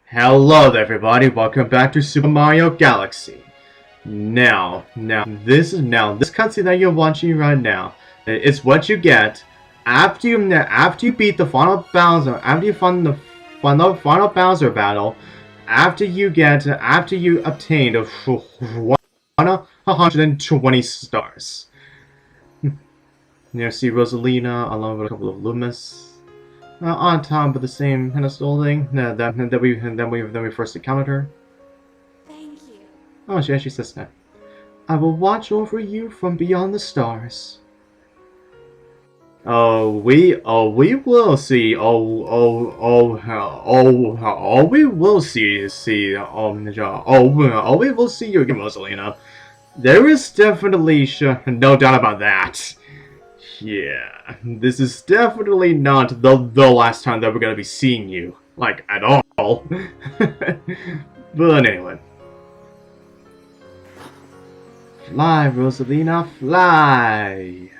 Hello there, everybody. Welcome back to Super Mario Galaxy. This cutscene that you're watching right now. It's what you get after you beat the final Bowser, after you find the final Bowser battle, after you obtain the 120 stars. You see Rosalina along with a couple of Lumas. On top of the same pedestal thing that we first encountered her. Thank you. Oh, she actually says that. I will watch over you from beyond the stars. We will see. We will see you again, Rosalina. There is definitely no doubt about that. Yeah, this is definitely not the last time that we're gonna be seeing you, like, at all. But anyway. Fly, Rosalina, fly!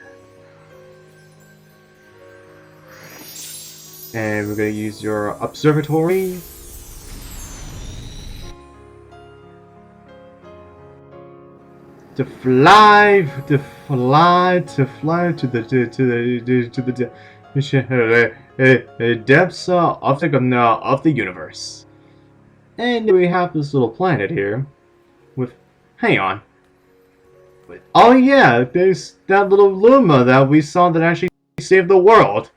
And we're gonna use your Observatory. To fly to the depths of the universe. And we have this little planet here with, hang on. Oh yeah, there's that little Luma that we saw that actually saved the world.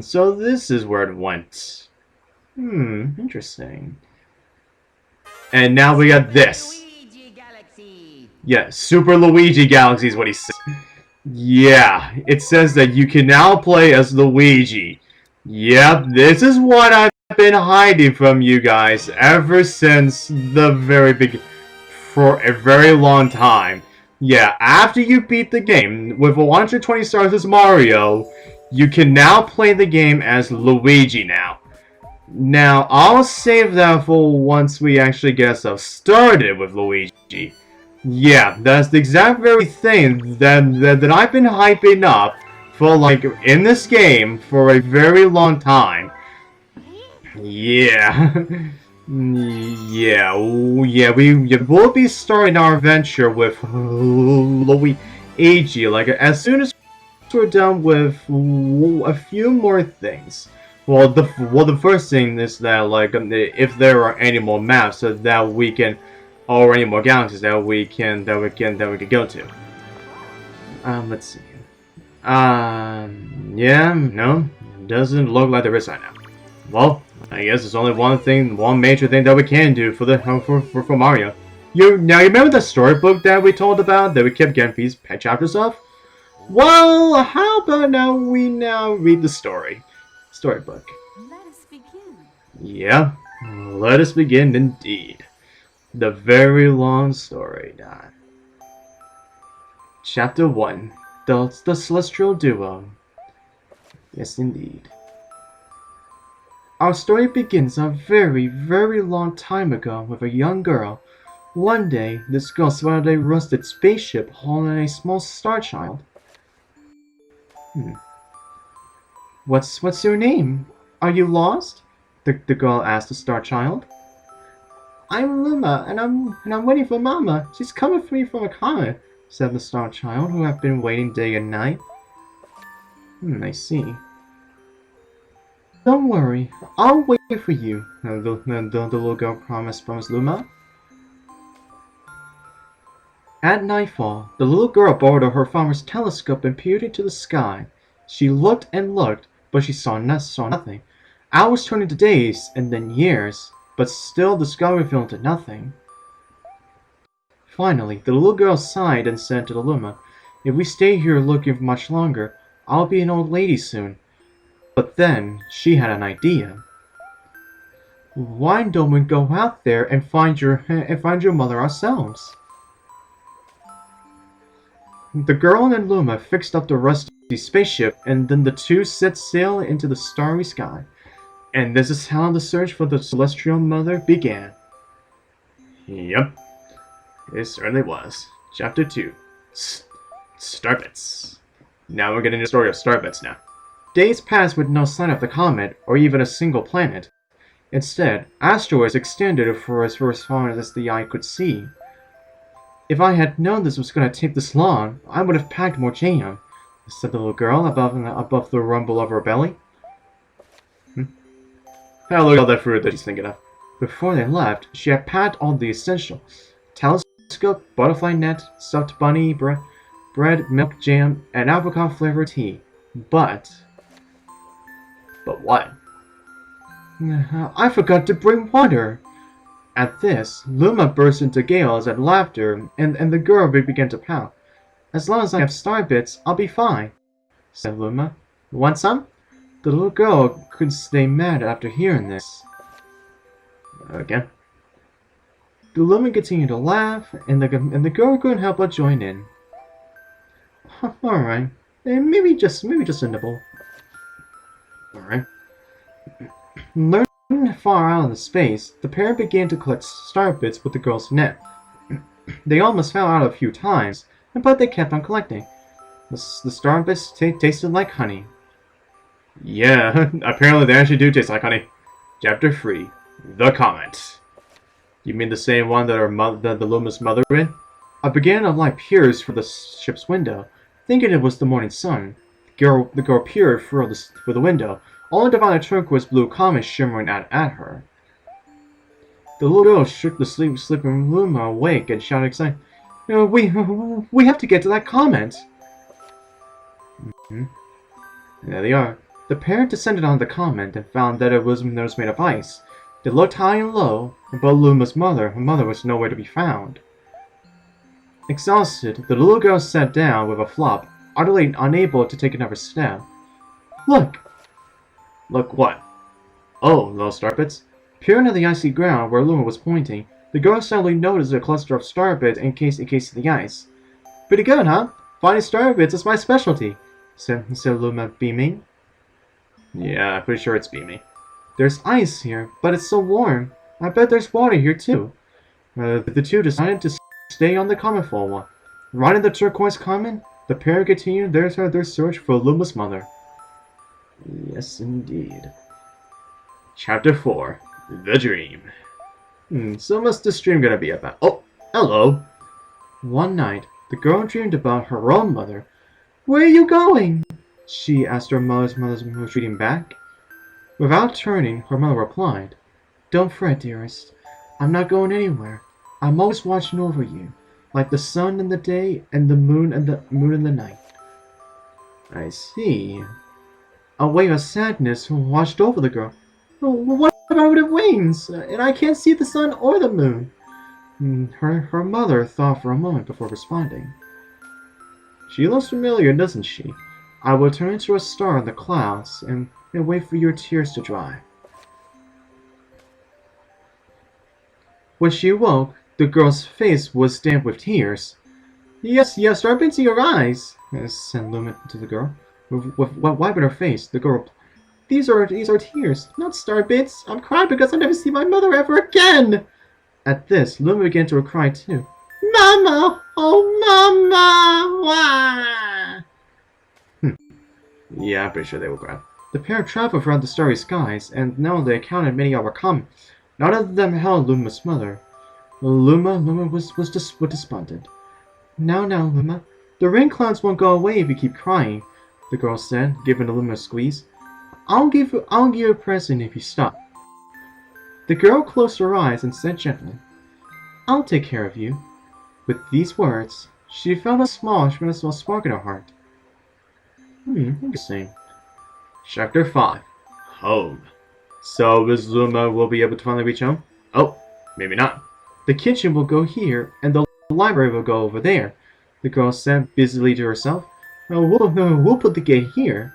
So this is where it went. Interesting. And now we got this. Yeah, Super Luigi Galaxy is what he says. Yeah, it says that you can now play as Luigi. Yep, this is what I've been hiding from you guys ever since the very beginning. For a very long time. Yeah, after you beat the game with 120 stars as Mario, you can now play the game as Luigi now. Now, I'll save that for once we actually get ourselves started with Luigi. Yeah, that's the exact very thing that I've been hyping up for, like, in this game for a very long time. Yeah. Yeah, we will be starting our adventure with Luigi, like, as soon as we're done with a few more things. Well, the first thing is that, like, if there are any more maps so that we can, or any more galaxies that we can go to. Let's see. Yeah, no, doesn't look like there is right now. Well, I guess there's only one major thing that we can do for Mario. You remember the storybook that we told about that we kept getting these pet chapters of? Well, how about we read the storybook. Let us begin. Yeah, let us begin indeed. The very long story now. Chapter 1, the Celestial Duo. Yes, indeed. Our story begins a very, very long time ago with a young girl. One day, this girl spotted a rusted spaceship hauling a small star child. What's your name? Are you lost? The girl asked the star child. I'm Luma, and I'm waiting for Mama. She's coming for me from a comet, said the star child, who had been waiting day and night. I see. Don't worry, I'll wait for you, the little girl promised Luma. At nightfall, the little girl borrowed her father's telescope and peered into the sky. She looked and looked, but she saw nothing. Hours turned into days, and then years, but still the sky revealed nothing. Finally, the little girl sighed and said to the Luma, "If we stay here looking much longer, I'll be an old lady soon." But then, she had an idea. Why don't we go out there and find your mother ourselves? The girl and Luma fixed up the rusty spaceship, and then the two set sail into the starry sky. And this is how the search for the Celestial Mother began. Yep, it certainly was. Chapter 2, Starbits. Now we're getting the story of Starbits now. Days passed with no sign of the comet, or even a single planet. Instead, asteroids extended for as far as the eye could see. If I had known this was going to take this long, I would have packed more jam, said the little girl above the rumble of her belly. Now look at all that fruit that she's thinking of. Before they left, she had packed all the essentials. Telescope, butterfly net, stuffed bunny, bread, milk, jam, and apricot-flavored tea. But what? I forgot to bring water! At this, Luma burst into gales and laughter, and the girl began to pout. As long as I have star bits, I'll be fine, said Luma. Want some? The little girl couldn't stay mad after hearing this. Again. The Luma continued to laugh, and the girl couldn't help but join in. Alright, maybe just a nibble. Alright. Learning far out in the space, the pair began to collect star bits with the girl's net. They almost fell out a few times, but they kept on collecting. The star bits tasted like honey. Yeah, apparently they actually do taste like honey. Chapter 3. The Comet. You mean the same one that the Lumas' mother read? A beginning of light peers through the ship's window, thinking it was the morning sun. The girl peered through the window, only to find a turquoise blue comet shimmering at her. The little girl shook the sleeping Luma awake and shouted excitedly, we have to get to that comet! There they are. The pair descended on the comet and found that it was made of ice. They looked high and low, but Luma's mother was nowhere to be found. Exhausted, the little girl sat down with a flop, utterly unable to take another step. Look! Look what? Oh, little starbits. Peering at the icy ground where Luma was pointing, the girl suddenly noticed a cluster of starbits encased in the ice. Pretty good, huh? Finding starbits is my specialty, said Luma, beaming. Yeah, pretty sure it's beaming. There's ice here, but it's so warm. I bet there's water here too. The two decided to stay on the comet for a while. Riding the turquoise comet, the pair continued their search for Luma's mother. Yes, indeed. Chapter 4. The Dream. So what's this dream gonna be about? Oh, hello! One night, the girl dreamed about her own mother. Where are you going? She asked her mother's retreating back. Without turning, her mother replied, Don't fret, dearest. I'm not going anywhere. I'm always watching over you, like the sun in the day and the moon in the night. I see. A wave of sadness washed over the girl. What about the wings? And I can't see the sun or the moon. Her mother thought for a moment before responding. She looks familiar, doesn't she? I will turn into a star in the clouds and wait for your tears to dry. When she awoke, the girl's face was damp with tears. Yes, start into your eyes, said Luma to the girl. With wiping her face, the girl replied, These are tears, not star bits. I'm crying because I'll never see my mother ever again. At this, Luma began to cry too. Mama! Oh, Mama! Wah! Yeah, I'm pretty sure they will cry. The pair traveled around the starry skies, and now they counted many other comets. None of them held Luma's mother. Luma was despondent. Now, Luma, the rain clouds won't go away if you keep crying, the girl said, giving Luma a squeeze. I'll give you a present if you stop. The girl closed her eyes and said gently, I'll take care of you. With these words, she felt a small spark in her heart. Interesting. Chapter 5. Home. So, Miss Luma will be able to finally reach home? Oh, maybe not. The kitchen will go here, and the library will go over there, the girl said busily to herself. We'll put the gate here.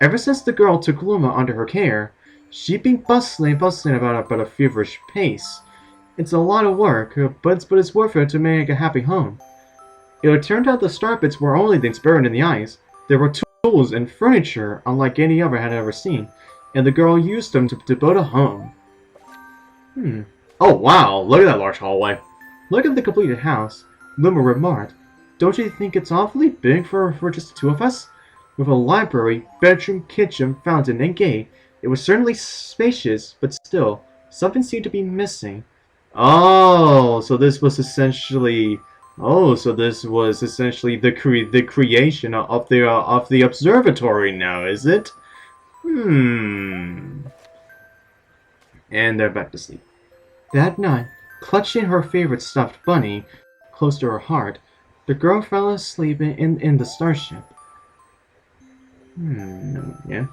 Ever since the girl took Luma under her care, she'd been bustling about a feverish pace. It's a lot of work, but it's worth it to make a happy home. It turned out the star bits were only things buried in the ice. There were tools and furniture unlike any other had ever seen, and the girl used them to build a home. Oh wow, look at that large hallway. Look at the completed house, Luma remarked. Don't you think it's awfully big for just the two of us? With a library, bedroom, kitchen, fountain, and gate, It was certainly spacious, but still, something seemed to be missing. Oh, so this was essentially... Oh, so this was essentially the creation of the observatory now, is it? Hmm. And they're back to sleep. That night, clutching her favorite stuffed bunny close to her heart, the girl fell asleep in the starship. Yeah.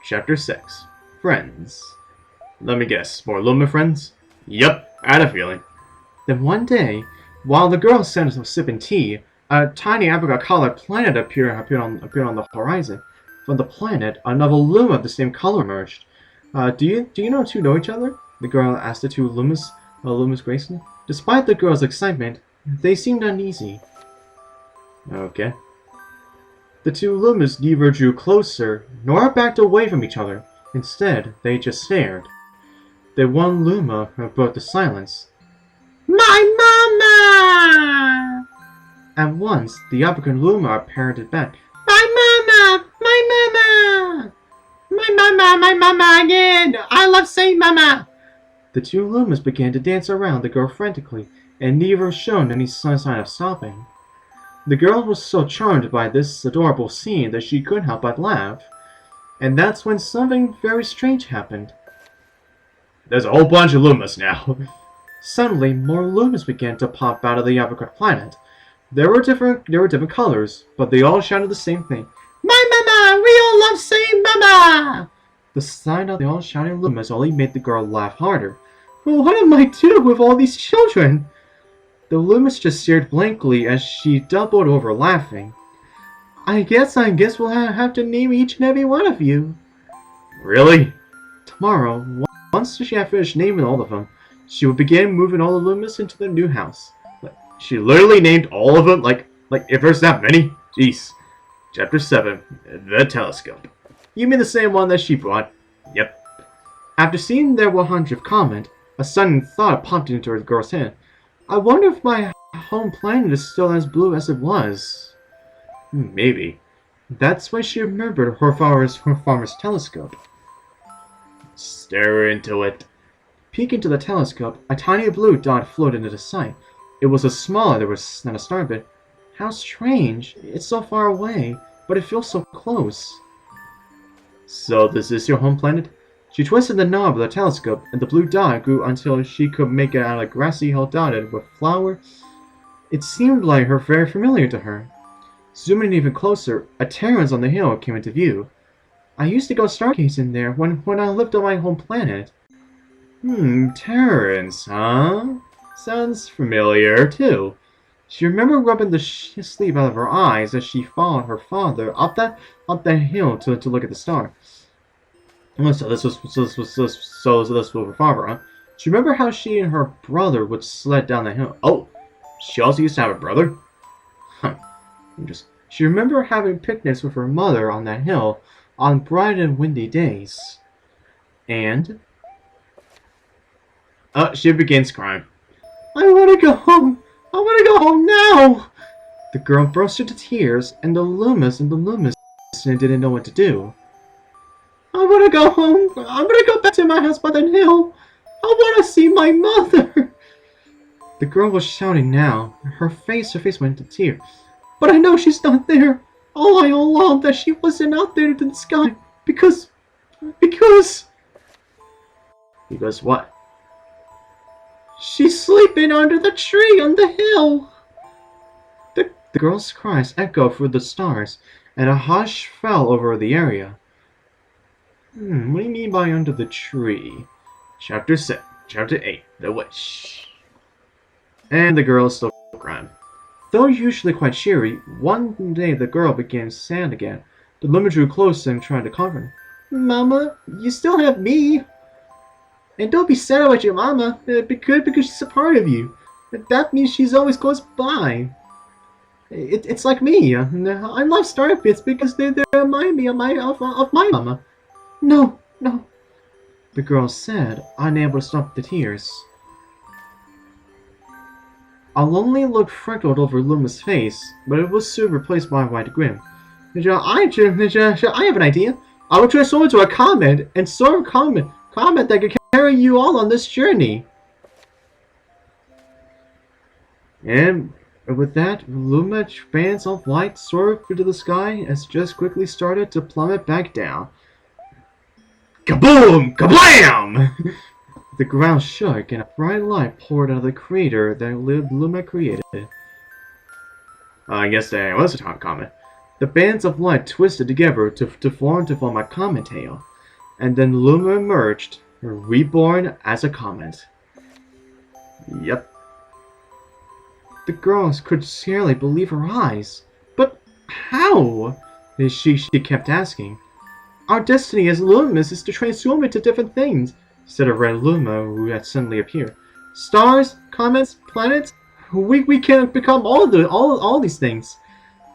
Chapter 6. Friends. Let me guess, more Luma friends? Yep, I had a feeling. Then one day, while the girl sat sipping tea, a tiny apricot-colored planet appeared on the horizon. From the planet, another Luma of the same color emerged. Do you know two know each other? The girl asked the two Lumas gracefully. Despite the girl's excitement, they seemed uneasy. Okay. The two Lumas neither drew closer nor backed away from each other. Instead, they just stared. The one Luma broke the silence. My mama! At once, the African Luma parroted back. My mama! My mama! My mama again! I love saying mama! The two Lumas began to dance around the girl frantically, and neither showed any sign of stopping. The girl was so charmed by this adorable scene that she couldn't help but laugh. And that's when something very strange happened. There's a whole bunch of Lumas now. Suddenly, more Lumas began to pop out of the apricot planet. There were different colors, but they all shouted the same thing. My mama! We all love saying mama! The sight of the all shouting Lumas only made the girl laugh harder. What am I doing with all these children? The Lumas just stared blankly as she doubled over laughing. I guess we'll have to name each and every one of you. Really? Tomorrow, once she had finished naming all of them, she would begin moving all the Lumas into their new house. She literally named all of them? Like if there's that many? Jeez. Chapter 7. The Telescope. You mean the same one that she brought? Yep. After seeing their 100th comment, a sudden thought popped into the girl's head. I wonder if my home planet is still as blue as it was. Maybe. That's why she remembered her father's telescope. Stare into it. Peek into the telescope, a tiny blue dot floated into sight. It was smaller than a starbit. How strange. It's so far away, but it feels so close. So this is your home planet? She twisted the knob of the telescope, and the blue dot grew until she could make it out a grassy hill dotted with flowers. It seemed like her very familiar to her. Zooming even closer, a terrace on the hill came into view. I used to go stargazing there when I lived on my home planet. Terrence, huh? Sounds familiar, too. She remembered rubbing the sleep out of her eyes as she followed her father up that hill to look at the star. So this was her father, huh? She remembered how she and her brother would sled down the hill. Oh, she also used to have a brother? Huh. She remembered having picnics with her mother on that hill on bright and windy days. And she begins crying. I want to go home! I want to go home now! The girl burst into tears, and the Lumas didn't know what to do. I want to go home! I want to go back to my house by the hill! I want to see my mother! The girl was shouting now. Her face went into tears. But I know she's not there! All along that she wasn't out there to the sky! Because what? She's sleeping under the tree on the hill! The girl's cries echoed through the stars, and a hush fell over the area. What do you mean by under the tree? Chapter 8, The Wish. And the girl is still crying. Though usually quite cheery, one day the girl began sad again. The Luma drew close and tried to comfort her. Mama, you still have me! And don't be sad about your mama, because she's a part of you. That means she's always close by. It's like me. I love Starbits because they remind me of my mama. No. The girl said, unable to stop the tears. A lonely look freckled over Luma's face, but it was soon replaced by a wide grin. I have an idea. I will transform into a comet and soar comet that can carry you all on this journey. And with that, Luma bands of light soared into the sky as just quickly started to plummet back down. Kaboom! Kablam! The ground shook and a bright light poured out of the crater that Luma created. I guess that was a comet. The bands of light twisted together to form a comet tail, and then Luma emerged, reborn as a comet. Yep. The girl could scarcely believe her eyes. But how? She kept asking. Our destiny as Lumas is to transform into different things, said a red Luma who had suddenly appeared. Stars, comets, planets, we can become all these things.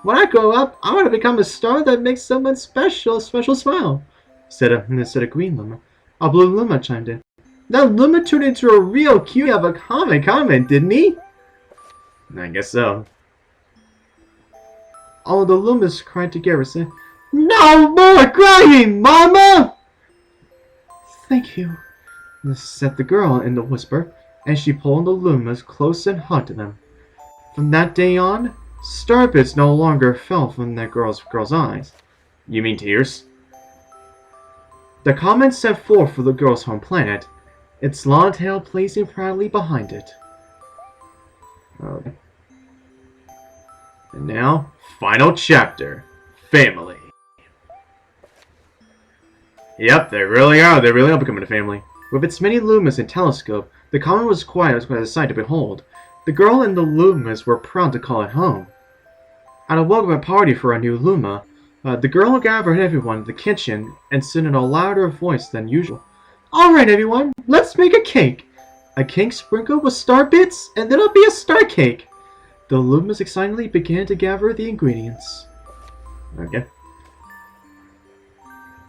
When I grow up, I want to become a star that makes someone special smile, said a green Luma. A blue Luma chimed in. That Luma turned into a real cutie of a comet, didn't he? I guess so. All of the Lumas cried together, saying, No more crying, Mama! Thank you, said the girl in the whisper, as she pulled the Lumas close and hugged them. From that day on, starbits no longer fell from that girl's eyes. You mean tears? The comet set forth for the girl's home planet, its long tail blazing proudly behind it. Okay. And now, final chapter. Family. Yep, they really are. They really are becoming a family. With its many Lumas and telescope, the comet was quite a sight to behold. The girl and the Lumas were proud to call it home. At a welcome party for a new Luma, the girl gathered everyone in the kitchen and said in a louder voice than usual, Alright everyone, let's make a cake! A cake sprinkled with star bits, and then it'll be a star cake! The Lumas excitedly began to gather the ingredients. Okay.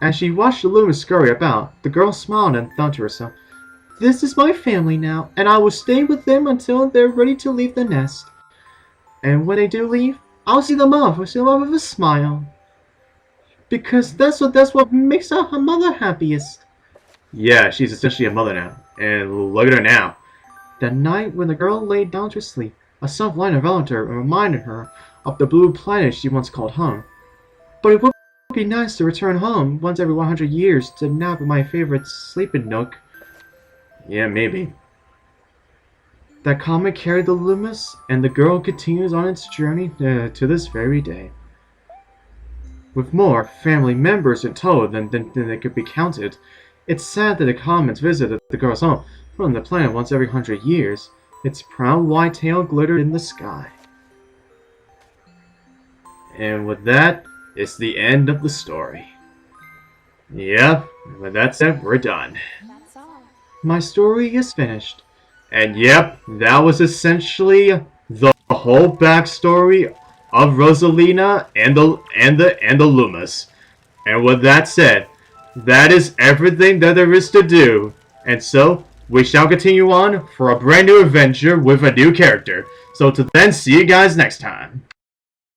As she watched the Lumas scurry about, the girl smiled and thought to herself, This is my family now, and I will stay with them until they're ready to leave the nest. And when they do leave, I'll see them off with a smile. Because that's what makes a mother happiest. Yeah, she's essentially a mother now. And look at her now. That night when the girl lay down to sleep, a soft light enveloped her and reminded her of the blue planet she once called home. But it would be nice to return home once every 100 years to nap in my favorite sleeping nook. Yeah, maybe. That comet carried the Lumas, and the girl continues on its journey to this very day. With more family members in tow than they could be counted, it's sad that the comets visited the girl's home from the planet once every 100 years. Its proud white tail glittered in the sky. And with that, it's the end of the story. Yep, with that said, we're done. That's all. My story is finished. And yep, that was essentially the whole backstory of Rosalina and the Lumas. And with that said, that is everything that there is to do. And so, we shall continue on for a brand new adventure with a new character. So to then, see you guys next time.